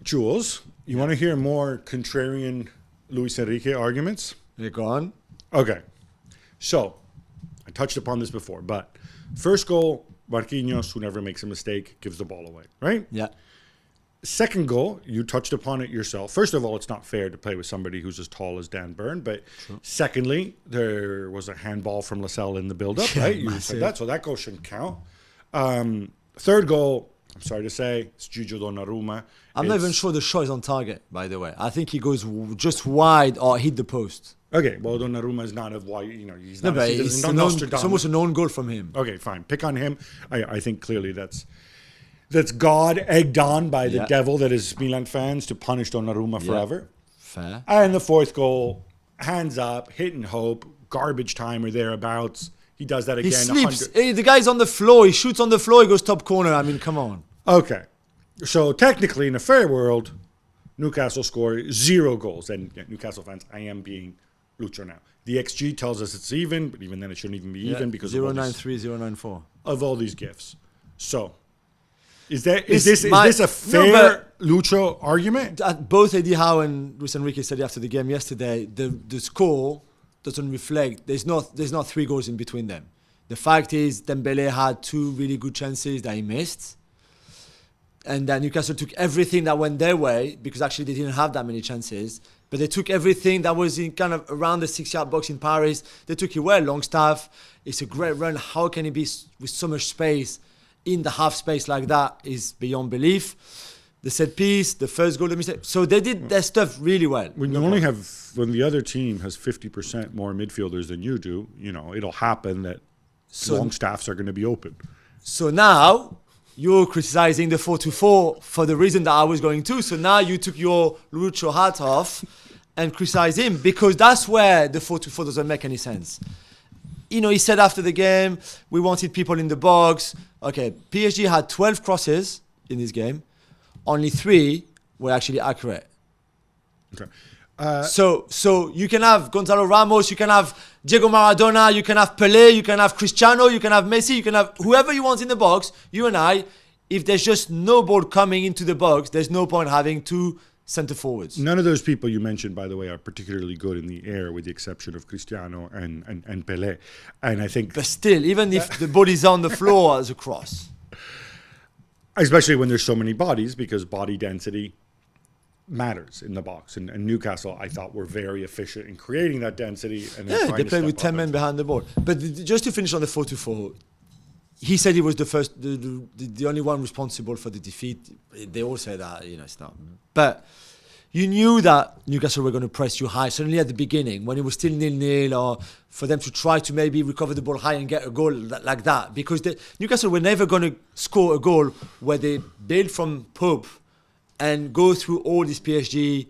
Jules, you want to hear more contrarian Luis Enrique arguments? Yeah, go on. Okay. So, I touched upon this before, but first goal, Marquinhos, who never makes a mistake, gives the ball away, right? Yeah. Second goal, you touched upon it yourself. First of all, it's not fair to play with somebody who's as tall as Dan Burn. But secondly, there was a handball from Lascelles in the build-up, right? You said that, so that goal shouldn't count. Third goal, I'm sorry to say, it's Gigi Donnarumma. I'm not even sure the shot is on target, by the way. I think he goes just wide or hit the post. Okay, well, Donnarumma is not a wide, he's not. No, but it's almost a known goal from him. Okay, fine. Pick on him. I think clearly that's God egged on by the devil that is Milan fans to punish Donnarumma forever. Fair. And the fourth goal, hands up, hit and hope, garbage time or thereabouts. He does that again. He sleeps. Hey, the guy's on the floor. He shoots on the floor. He goes top corner. I mean, come on. Okay. So technically, in a fair world, Newcastle score 0 goals. And Newcastle fans, I am being Lucho now. The XG tells us it's even, but even then it shouldn't even be even because 0.93, 0.94 of all these gifts. So, is this a fair Lucho argument? Both Eddie Howe and Luis Enrique said after the game yesterday, the score doesn't reflect. There's not 3 goals in between them. The fact is, Dembele had 2 really good chances that he missed, and that Newcastle took everything that went their way because actually they didn't have that many chances. But they took everything that was in kind of around the 6-yard box in Paris. They took it well. Longstaff, it's a great run. How can he be with so much space in the half space like that is beyond belief. The set piece, the first goal, the mistake. So they did their stuff really well. When the other team has 50% more midfielders than you do, it'll happen that long staffs are going to be open. So now you're criticizing the 4-2-4 for the reason that I was going to. So now you took your Lucho hat off and criticize him because that's where the 4-2-4 doesn't make any sense. He said after the game, we wanted people in the box. Okay, PSG had 12 crosses in this game. Only 3 were actually accurate. Okay. So you can have Gonzalo Ramos, you can have Diego Maradona, you can have Pelé, you can have Cristiano, you can have Messi, you can have whoever you want in the box. You and I, if there's just no ball coming into the box, there's no point having 2 centre forwards. None of those people you mentioned, by the way, are particularly good in the air, with the exception of Cristiano and Pelé. And I think, but still, even if the body's on the floor as a cross, especially when there's so many bodies, because body density matters in the box. And Newcastle, I thought, were very efficient in creating that density. And they played with 10 men behind the ball. But just to finish on the 4-2-4, he said he was the only one responsible for the defeat. They all say that, it's not. But you knew that Newcastle were going to press you high, certainly at the beginning, when it was still 0-0, or for them to try to maybe recover the ball high and get a goal like that. Because Newcastle were never going to score a goal where they build from Pope and go through all this PSG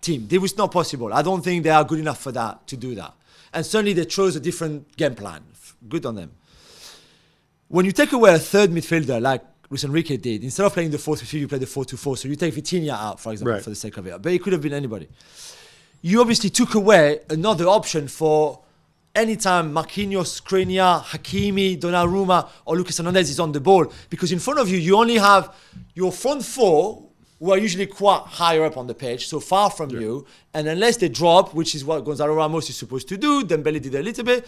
team. It was not possible. I don't think they are good enough for that, to do that. And certainly they chose a different game plan. Good on them. When you take away a third midfielder, like Luis Enrique did, instead of playing the 4-3-3, you play the 4-2-4. So you take Vitinha out, for example, for the sake of it. But it could have been anybody. You obviously took away another option for anytime Marquinhos, Skriniar, Hakimi, Donnarumma, or Lucas Hernandez is on the ball. Because in front of you, you only have your front 4, who are usually quite higher up on the pitch, so far from you. And unless they drop, which is what Gonzalo Ramos is supposed to do, Dembele did a little bit.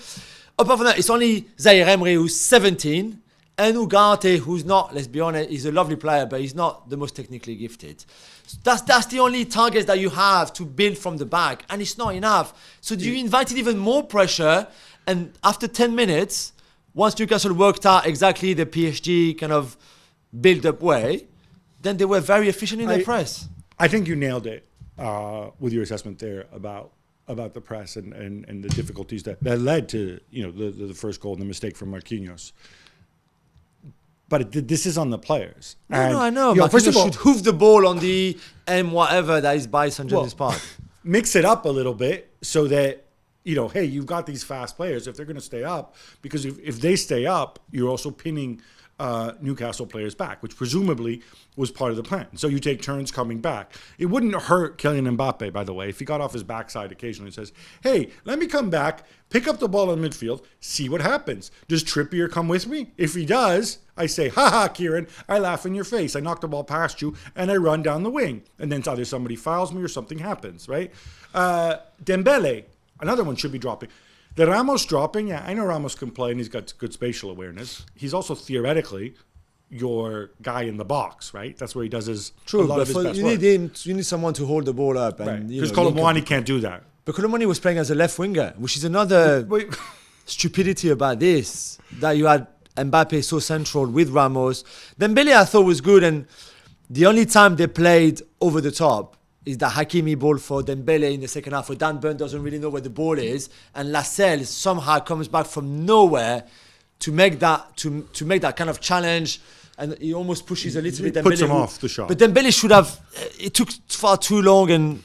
Apart from that, it's only Zaire Emery, who's 17, and Ugarte, who's not, let's be honest, he's a lovely player, but he's not the most technically gifted. That's the only targets that you have to build from the back, and it's not enough. So you invited even more pressure, and after 10 minutes, once Newcastle worked out exactly the PSG kind of build-up way, then they were very efficient in their press. I think you nailed it with your assessment there about the press and the difficulties that led to the first goal and the mistake from Marquinhos. But this is on the players. No, I know. Marquinhos first of all, should hoof the ball on the whatever that is by Saint-Germain's park. Mix it up a little bit so that, hey, you've got these fast players if they're going to stay up. Because if they stay up, you're also pinning Newcastle players back, which presumably was part of the plan. So you take turns coming back. It wouldn't hurt Kylian Mbappe, by the way, if he got off his backside occasionally and says, hey, let me come back, pick up the ball in midfield, see what happens. Does Trippier come with me? If he does, I say, ha, Kieran, I laugh in your face. I knock the ball past you and I run down the wing. And then either somebody fouls me or something happens, right? Dembele, another one should be dropping. The Ramos dropping, yeah, I know Ramos can play and he's got good spatial awareness. He's also theoretically your guy in the box, right? That's where he does his a lot of his best you work. You need someone to hold the ball up. And, Because Colomwani can't do that. But Colomwani was playing as a left winger, which is another stupidity about this, that you had Mbappe so central with Ramos. Dembele I thought was good, and the only time they played over the top is the Hakimi ball for Dembele in the second half, where Dan Burn doesn't really know where the ball is, and Lascelles somehow comes back from nowhere to make that to make that kind of challenge, and he almost pushes a little bit. Puts him off the shot. But Dembele should have. It took far too long, and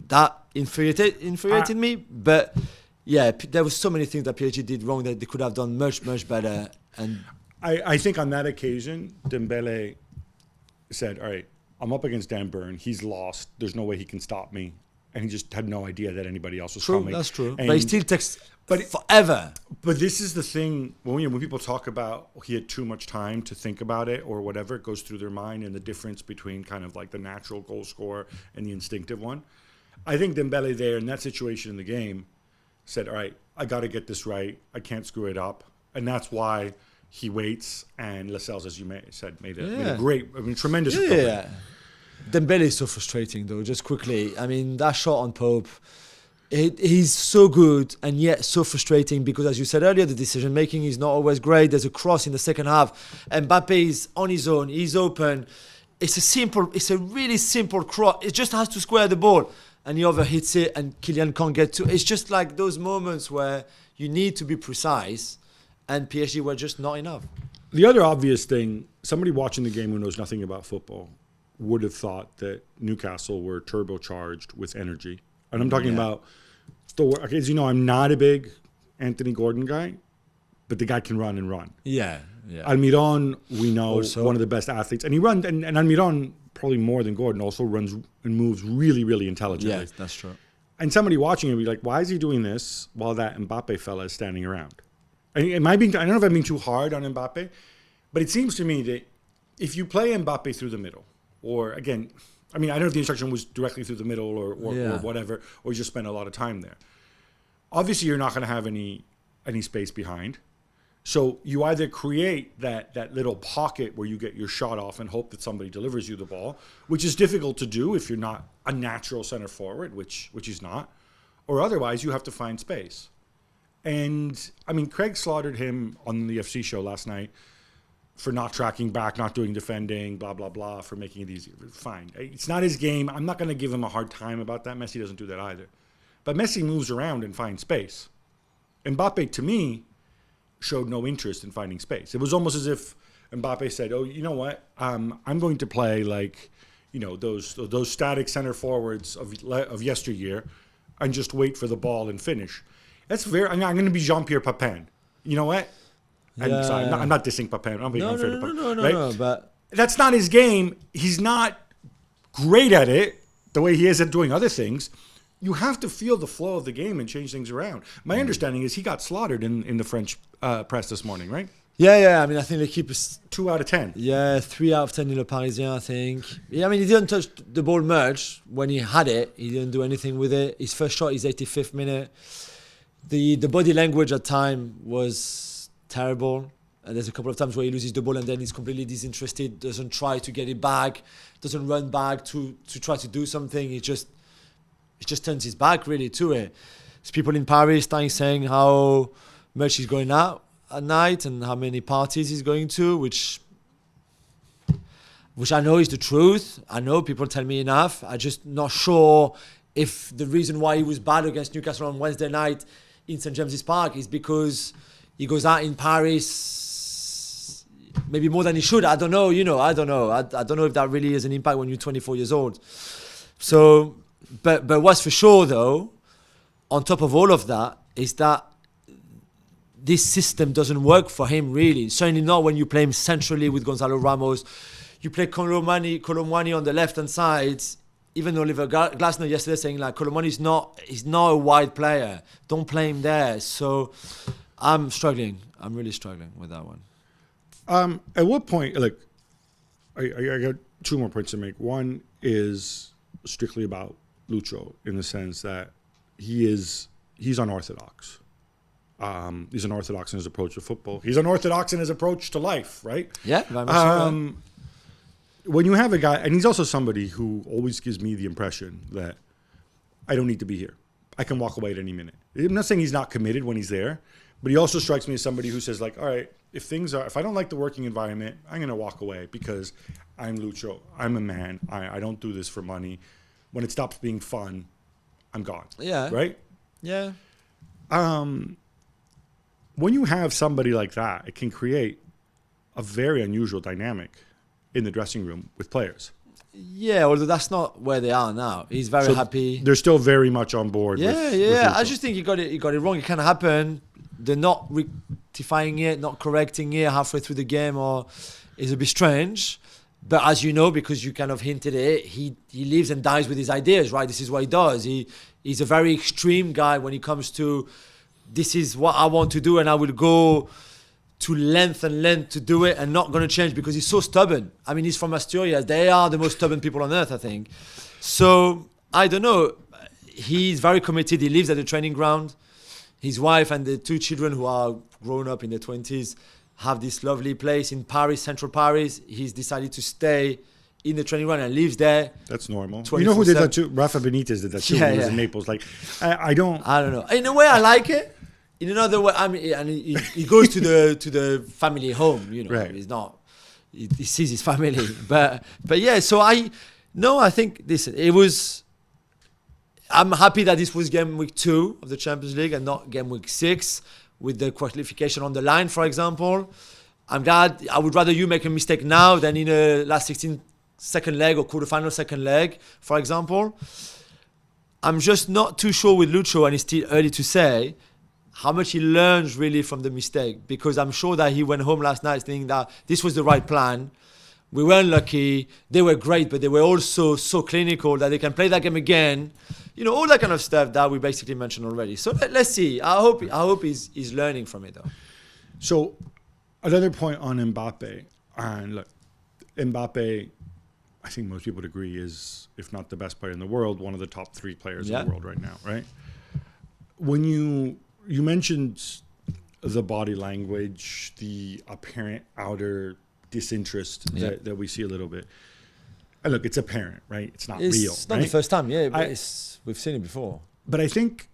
that infuriated me. But yeah, there was so many things that PSG did wrong that they could have done much better. And I think on that occasion, Dembele said, all right, I'm up against Dan Burn. He's lost. There's no way he can stop me. And he just had no idea that anybody else was coming. That's true. And but he still takes forever. But this is the thing. When people talk about he had too much time to think about it or whatever, it goes through their mind, and the difference between kind of like the natural goal scorer and the instinctive one. I think Dembele there in that situation in the game said, all right, I got to get this right. I can't screw it up. And that's why he waits. And Lascelles, as you said, made a great, tremendous recovery. Yeah. Dembele is so frustrating, though, just quickly. I mean, that shot on Pope, he's so good and yet so frustrating because, as you said earlier, the decision-making is not always great. There's a cross in the second half. Mbappe is on his own. He's open. It's a really simple cross. It just has to square the ball. And he overhits it and Kylian can't get to it. It's just like those moments where you need to be precise and PSG were just not enough. The other obvious thing, somebody watching the game who knows nothing about football would have thought that Newcastle were turbocharged with energy. And I'm talking about, okay, as you know, I'm not a big Anthony Gordon guy, but the guy can run and run. Yeah. Almiron, we know, one of the best athletes. And he runs, and Almiron, probably more than Gordon, also runs and moves really, really intelligently. Yeah, that's true. And somebody watching him would be like, why is he doing this while that Mbappe fella is standing around? I don't know if I'm being too hard on Mbappe, but it seems to me that if you play Mbappe through the middle, or again, I don't know if the instruction was directly through the middle or whatever, or you just spent a lot of time there. Obviously, you're not going to have any space behind. So you either create that little pocket where you get your shot off and hope that somebody delivers you the ball, which is difficult to do if you're not a natural center forward, which is not, or otherwise you have to find space. And Craig slaughtered him on the FC show last night for not tracking back, not doing defending, blah, blah, blah, for making it easy. Fine. It's not his game. I'm not going to give him a hard time about that. Messi doesn't do that either. But Messi moves around and finds space. Mbappe, to me, showed no interest in finding space. It was almost as if Mbappe said, oh, you know what? I'm going to play like, those static center forwards of yesteryear and just wait for the ball and finish. I'm going to be Jean-Pierre Papin. You know what? Yeah. Sorry, I'm not dissing Papin. I'm being unfair to Papin. No, but that's not his game. He's not great at it the way he is at doing other things. You have to feel the flow of the game and change things around. My understanding is he got slaughtered in the French press this morning, right? Yeah. I think they keep 2 out of 10. Yeah, 3 out of 10 in Le Parisien, I think. Yeah, he didn't touch the ball much. When he had it, he didn't do anything with it. His first shot is 85th minute. The body language at time was terrible. And there's a couple of times where he loses the ball and then he's completely disinterested, doesn't try to get it back, doesn't run back to try to do something. He just turns his back really to it. There's people in Paris saying how much he's going out at night and how many parties he's going to, which I know is the truth. I know people tell me enough. I'm just not sure if the reason why he was bad against Newcastle on Wednesday night in St. James's Park is because he goes out in Paris maybe more than he should. I don't know. I don't know. I don't know if that really has an impact when you're 24 years old. So, but what's for sure though, on top of all of that, is that this system doesn't work for him really. Certainly not when you play him centrally with Gonzalo Ramos. You play Colomwani on the left-hand side. Even Oliver Glasner yesterday saying like Colomwani is not a wide player. Don't play him there. So I'm struggling. I'm really struggling with that one. At what point, like, I got two more points to make. One is strictly about Lucho in the sense that he's unorthodox. He's unorthodox in his approach to football. He's unorthodox in his approach to life, right? Yeah, very much so. When you have a guy, and he's also somebody who always gives me the impression that I don't need to be here. I can walk away at any minute. I'm not saying he's not committed when he's there, but he also strikes me as somebody who says like, all right, if I don't like the working environment, I'm going to walk away because I'm Lucho. I'm a man. I don't do this for money. When it stops being fun, I'm gone. Yeah. Right? Yeah. When you have somebody like that, it can create a very unusual dynamic in the dressing room with players. Yeah, although that's not where they are now. He's very happy. They're still very much on board. Yeah. With I just think you got it wrong. It can happen. They're not rectifying it, not correcting it halfway through the game, or it's a bit strange. But as you know, because you kind of hinted at it, he lives and dies with his ideas, right? This is what he does. He's a very extreme guy when it comes to this is what I want to do, and I will go to length to do it and not going to change because he's so stubborn. I mean, he's from Asturias. They are the most stubborn people on earth, I think. So, I don't know. He's very committed. He lives at the training ground. His wife and the two children who are grown up in their 20s have this lovely place in Paris, central Paris. He's decided to stay in the training ground and lives there. That's normal. You know who did that too? Rafa Benitez did that too when he was in Naples. Like, I don't know. In a way, I like it. In another way, I mean, and he goes to the family home. You know, right. He's not. He sees his family, but yeah. So I think listen, it was. I'm happy that this was game week 2 of the Champions League and not game week 6 with the qualification on the line, for example. I'm glad. I would rather you make a mistake now than in a last 16 second leg or quarterfinal second leg, for example. I'm just not too sure with Lucho, and it's still early to say how much he learns really from the mistake, because I'm sure that he went home last night thinking that this was the right plan. We weren't lucky. They were great, but they were also so clinical that they can play that game again. You know, all that kind of stuff that we basically mentioned already. So let's see. I hope he's learning from it though. So another point on Mbappe, and look, Mbappe, I think most people would agree is, if not the best player in the world, one of the top 3 players in the world right now, right? When you mentioned the body language, the apparent outer disinterest that we see a little bit. And look, it's apparent, right? It's not real. It's not the first time, but we've seen it before. But I think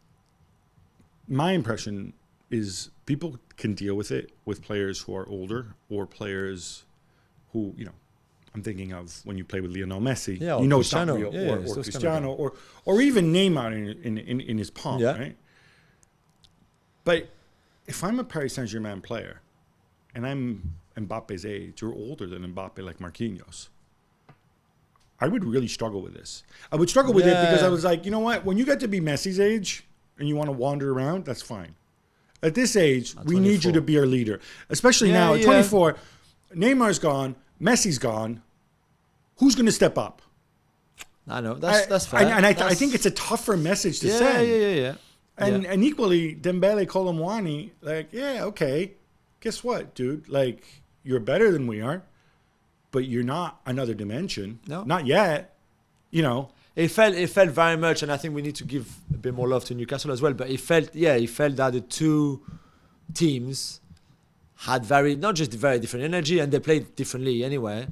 my impression is people can deal with it with players who are older or players who, you know, I'm thinking of when you play with Lionel Messi. Yeah, you know Cristiano. it's not real. Or Cristiano, or even Neymar in his palm, right? But if I'm a Paris Saint-Germain player and I'm Mbappe's age or older than Mbappe, like Marquinhos, I would really struggle with this. I would struggle with it because I was like, you know what? When you get to be Messi's age and you want to wander around, that's fine. At this age, we need you to be our leader. Especially now at 24, Neymar's gone, Messi's gone. Who's going to step up? I know. That's fair. And I think it's a tougher message to send. Yeah. And equally, Dembele, Colomwani, like, okay, guess what, dude? Like, you're better than we are, but you're not another dimension. No. Not yet, you know. It felt very much, and I think we need to give a bit more love to Newcastle as well, but it felt that the two teams had not just very different energy, and they played differently anyway,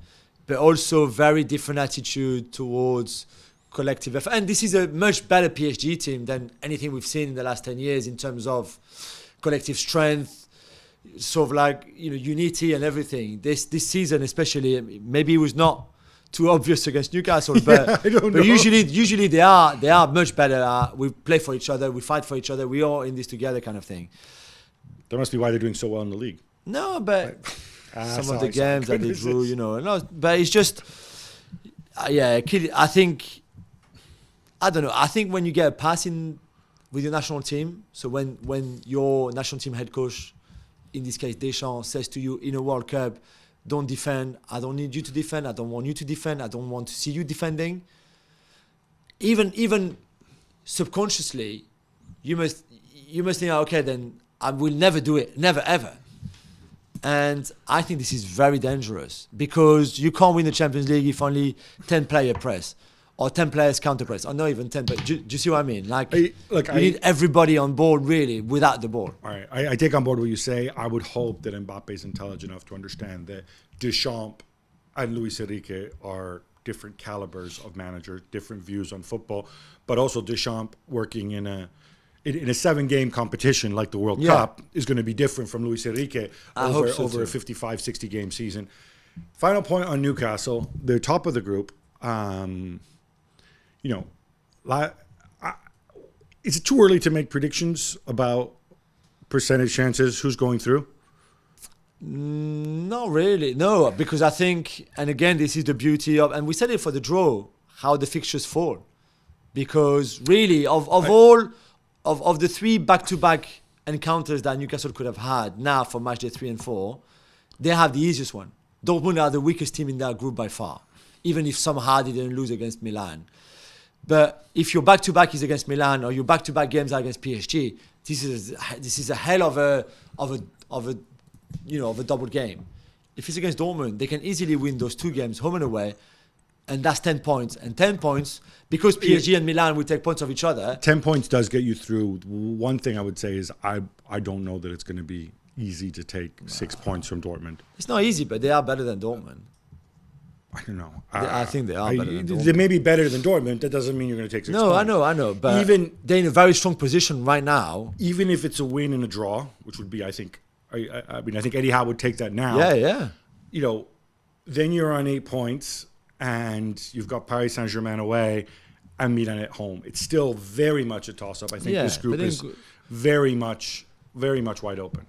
but also very different attitude towards collective effort. And this is a much better PSG team than anything we've seen in the last 10 years in terms of collective strength, sort of like, you know, unity and everything. This season especially, maybe it was not too obvious against Newcastle, but I don't know. But usually they are much better. We play for each other, we fight for each other, we all in this together kind of thing. That must be why they're doing so well in the league. No, but some of the games that they drew, you know, but it's just, I think, I don't know. I think when you get a pass in with your national team, so when your national team head coach in this case Deschamps, says to you in a World Cup, don't defend, I don't need you to defend, I don't want you to defend, I don't want to see you defending. Even subconsciously, you must think, okay, then I will never do it, never ever. And I think this is very dangerous because you can't win the Champions League if only 10 player press or 10 players counter press, or not even 10. But do you see what I mean? Like, you need everybody on board really without the ball. All right, I take on board what you say. I would hope that Mbappe is intelligent enough to understand that Deschamps and Luis Enrique are different calibers of managers, different views on football, but also Deschamps working in a 7-game competition like the World Cup is going to be different from Luis Enrique over a 55, 60-game season. Final point on Newcastle. They're top of the group. Is it too early to make predictions about percentage chances? Who's going through? Not really, no, because I think, and again, this is the beauty of, and we said it for the draw, how the fixtures fall. Because really, of the 3 back-to-back encounters that Newcastle could have had now for match day 3 and 4, they have the easiest one. Dortmund are the weakest team in that group by far, even if somehow they didn't lose against Milan. But if your back-to-back is against Milan or your back-to-back games are against PSG, this is a hell of a double game. If it's against Dortmund, they can easily win those 2 games home and away, and that's 10 points. And 10 points, because PSG and Milan will take points of each other. 10 points does get you through. One thing I would say is I don't know that it's going to be easy to take 6 points from Dortmund. It's not easy, but they are better than Dortmund. I don't know. I think they are better than Dortmund. They may be better than Dortmund. That doesn't mean you're going to take 6 No, points. I know. But even they're in a very strong position right now. Even if it's a win and a draw, which would be, I think Eddie Howe would take that now. Yeah. Then you're on 8 points, and you've got Paris Saint-Germain away and Milan at home. It's still very much a toss-up. I think this group is very much wide open.